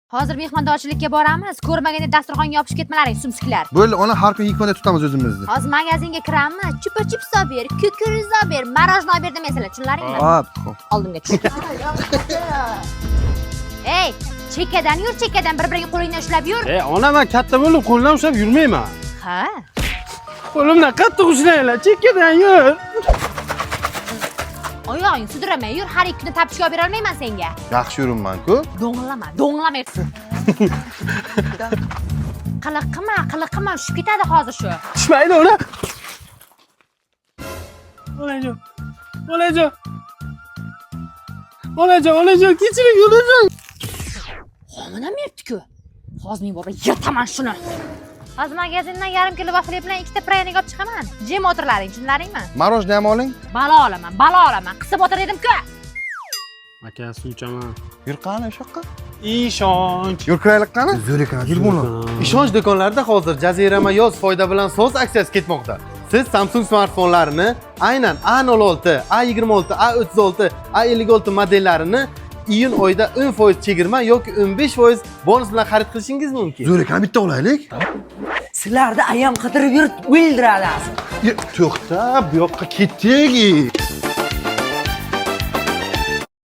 Hozir mehmondorchilikka boramiz. Ko'rmaganda dasturxonga yopishib ketmalaring, sumsiklar. Bo'ldi, ona har kun 2 kunda tutamiz o'zimizni. Hozir magazinga kiramiz. Chupa chips olib ber, kukuriz olib ber, marojno olib ber demaysanlar, tushunlaringmi? Hop. Oldimga tush. Ey, chekkadan yur, chekkadan bir-biriga qo'lingdan ushlab yur. Ona, men katta bo'lib qo'ldan ushlab yurmayman. Ha? Qo'limdan qattiq ushlanglar, chekkadan yur. Oyog'ing sudrama, yur, har 2 kunda tapchika olib bera olmayman senga. Yaxshi yuribman-ku. Do'nglama. Qiliqima, tushib ketadi hozir shu. Tushmaydi ona. Onajon, kechiring, onajon. Homina mertku. Hozir men bobo yirtaman shuni. Hozir magazindan yarim kilo vafli bilan 2 ta praynik olib chiqaman. Jim o'tirlaring, tushunlaringmi? Marojni ham oling. Balo olaman. Qisib o'tir dedim-ku. Aka, suv ichaman. Yur qani o'sha yoqqa. Ishonch. Yur kiraylik qani? Zo'r ekan, yur bo'ldi. Ishonch do'konlarida hozir jazirama yoz foyda bilan so'z aksiyasi ketmoqda. Siz Samsung smartfonlarini aynan A06, A26, A36, A56 modellarini iyun oyida 10% chegirma yoki 15% bonus bilan xarid qilishingiz mumkin. Zo'r ekan, bitta olaylik. Sizlarni ayam qidirib yurib o'ldiradi. To'xta, bu yoqqa ketdik.